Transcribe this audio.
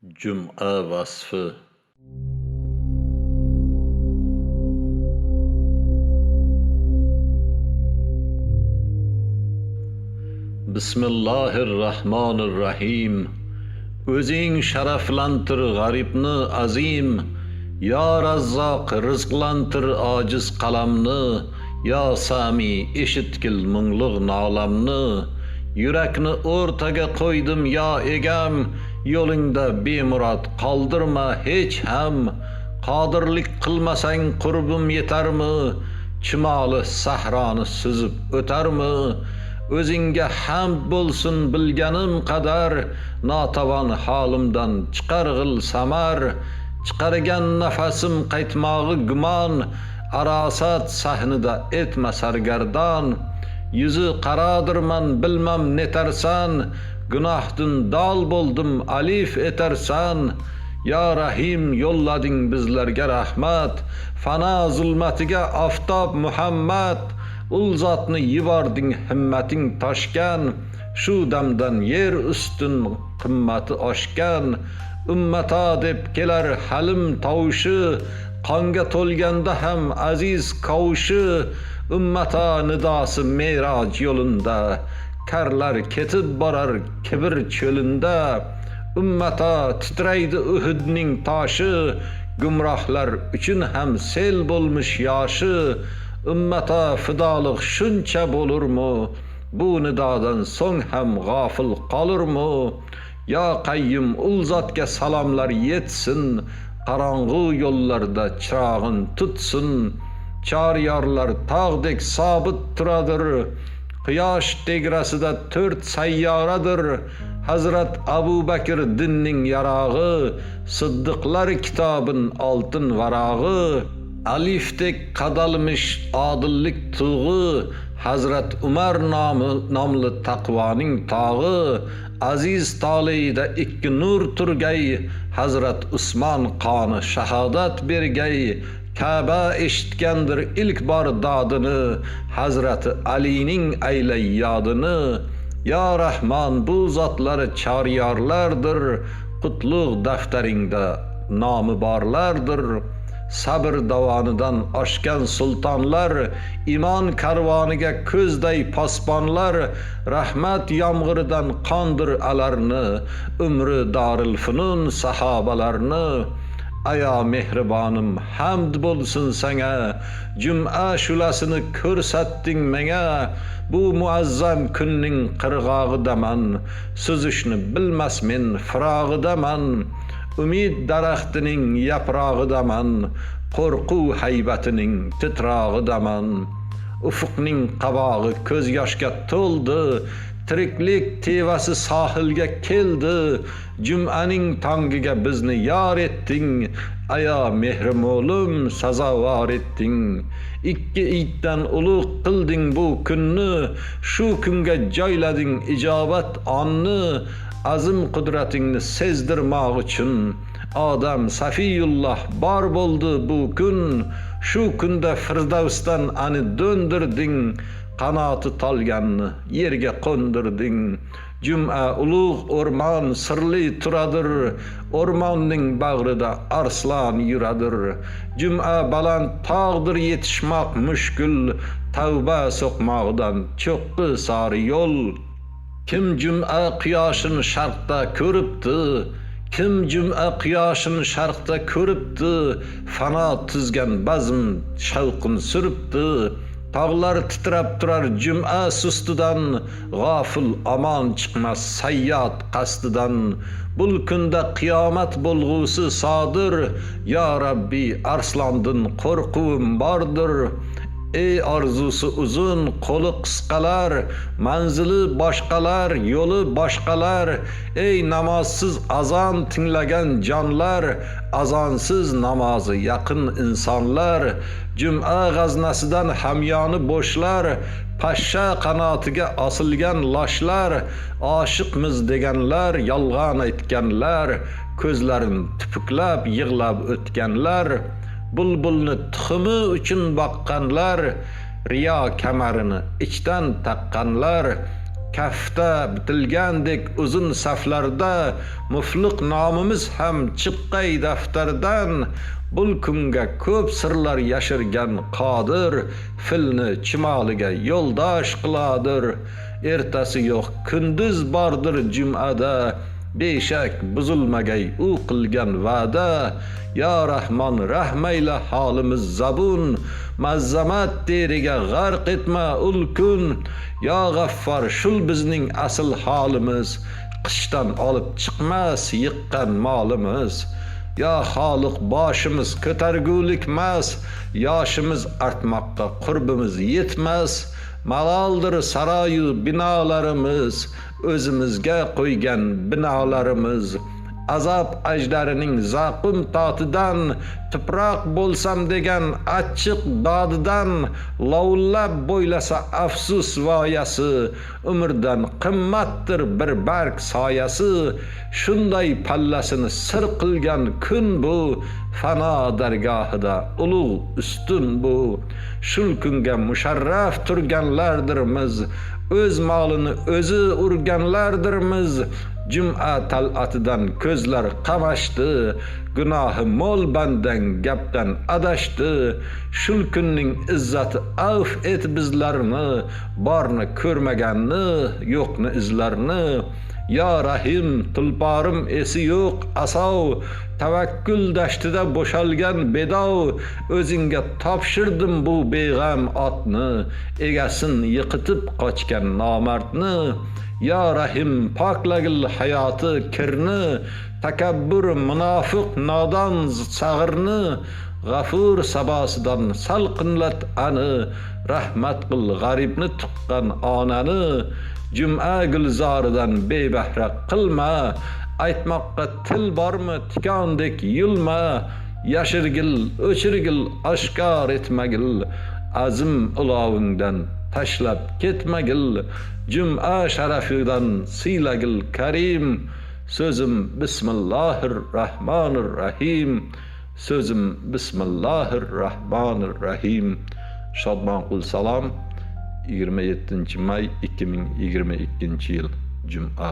Cuma vasfı. Bismillahirrahmanirrahim. Özing şərəfləntir garibni azim. Ya Razzaq rızqlantır aciz qalamni. Ya Sami eşitkil munglıq nalamni. Yürekni ortaga koydum ya egam. Yolunda bemurad kaldırma hiç hem. Qadirlik qilmasang qurbim yetarmi? Chimalı sahrani süzüp ötermi? Özünge hamd bolsun bilganim qadar. Natavan halimdan chiqarg'il samar. Chiqargan nafasim qaytmog'i gumon. Arasat sahnida etma sargardan. Yüzü qaradirman bilmam netarsan. Günahdın dal boldum alif etersan. Ya Rahim yollading bizlerge rahmat. Fana zulmatiga aftab Muhammad. Ul zatni yivarding himmeting taşkan. Şu damdan yer üstün kımmati oshgan. Ümmeta deb kelar halim tavuşu. Qonga to'lganda ham aziz kavuşu. Ümmeta nidası Me'raj yolunda. Karlar ketib borar kibir çölünde. Ümmeta titreydi Uhudning taşı. Gumrohlar uchun ham sel bo'lmuş yaşı. Ümmeta fidalık shuncha bo'lurmu? Bu nidodan so'ng ham g'afil qolurmu? Ya Qayyum ul zotga salomlar yetsin. Qarong'u yo'llarda chirog'in tutsin. Choryorlar tog'dek sobit turadir. Quyosh tegrasida 4 sayyoradir. Hazrat Abu Bakr dinning yarog'i. Siddiqlar kitobin oltin varog'i. Alifdek qadalmish odillik tuğ'u. Hazrat Umar nomli taqvoning tog'i. Aziz Taleyda 2 nur turgay. Hazrat Usmon qoni shahodat bergay. Kaaba eshitgandir ilk bor dodini. Hazrati Alining aylay yodini. Ya Rahman bu zotlar choryorlardir. Qutlug' daftaringda nomi borlardir. Sabr davonidan oshgan sultonlar. Iymon karvoniga ko'zday posbonlar. Rahmat yomg'iridan qondir alarni. Umri Darul Funun sahobalarni. Aya mehribonim hamd bo'lsin sana. Juma shulasini ko'rsatding menga. Bu muazzam kunning qirg'og'idaman. Suzishni bilmas men firog'idaman. Umid daraxtining yaprog'idaman. Qo'rquv haybatining titrog'idaman. Ufuqning qabog'i ko'z yoshga to'ldi. Tiriklik tevasi sohilga keldi. Jum'aning tongiga bizni yor etding. Aya mehrim-o'lim sazovor etding. 2 iddan ulug' qilding bu kunni. Shu kunga joylading ijobat onni. Azim qudratingni sezdirmoq uchun. Odam Safiyulloh bor bo'ldi bu kun. Shu kunda Firdavsdan ani döndürding. Qanoti tolganni yerga qo'ndirding. Juma ulug' o'rmon sirli turadir. O'rmonning bag'rida arslon yuradir. Juma baland tog'dir yetishmoq mushkul. Tavba so'qmoqdan cho'qqi sari yo'l. Kim juma quyoshini sharqda ko'ribdi? Kim juma quyoshini sharqda ko'ribdi? Fano tuzgan bazm shavqin suribdi. Tog'lar titrab turar juma sustidan. G'ofil omon chiqmas sayyod qasdidan. Bul kunda qiyomat bo'lg'usi sodir. Ya Rabbi arslondin qo'rquvim bordir. Ey arzusi uzun qo'li qisqalar. Manzili boshqalar yo'li boshqalar. Ey namozsiz azon tinglagan jonlar. Azonsiz namozi yaqin insonlar. Juma g'aznasidan hamyoni bo'shlar. Pashsha qanotiga osilgan loshlar. Oshiqmiz deganlar yolg'on aytganlar. Ko'zlarini tupuklab yig'lab o'tganlar. Bulbulni tuxumi uchun boqqanlar. Riyo kamarini ichdan taqqanlar. kafda bitilgandek uzun saflarda mufliq nomimiz ham chiqqay daftardan. Bul kunga ko'p sirlar yashirgan qodir, filni chimoliga yo'ldosh qiladir. Ertasi yo'q kunduz bordir jumada, beshak buzulmagay u qilgan va'da. Ya Rahmon rahmayla holimiz zabun, mazzamat deriga g'arq etma ul kun. Ya G'affar shul bizning asl holimiz, qishdan olib chiqmas yiqqan molimiz. Ya Xoliq boshimiz ko'targulikmas, yoshimiz artmoqqa qurbimiz yetmas. Maloldir saroyu binolarimiz, o'zimizga qo'ygan binolarimiz. Azob ajdarining zaqum totidan, tuproq bo'lsam degan achchiq dodidan, lovullab bo'ylasa afsus voyasi, umrdan qimmatdir bir barg soyasi. Shunday pallasini sir qilgan kun bu, fano dargohida ulug' ustun bu. Shul kunga musharraf turganlardirmiz, o'z molini o'zi urganlardirmiz. Jum'a tal'atidan ko'zlar qamashdi, gunohi mo'l bandan gapdan adashdi. Shul kunning izzati avf et bizlarni, borni ko'rmaganni, yo'qni izlarni. Ya Rahim tulporim esi yo'q asov, tavakkul dashtida bo'shalgan bedov. O'zingga topshirdim bu beg'am otni, egasin yiqitib qochgan nomardni. Ya Rahim poklagil hayoti kirni, takabbur munofiq nodon sag'irni. G'afur sabosidan salqinlat ani, rahmat qil g'aribni tuqqan onani. Jum'a gulzoridan bebahra qilma, aytmoqqa til bormi tikondek yulma. Yashirgil o'chirgil oshkor etmagil, azm ulovingdan tashlab ketmagil. Jum'a sharafidan siylagil karim, so'zim Bismillahirrahmanirrahim. So'zim Bismillahirrahmanirrahim. Shodmonqul salom. 27 may 2022 yil Juma.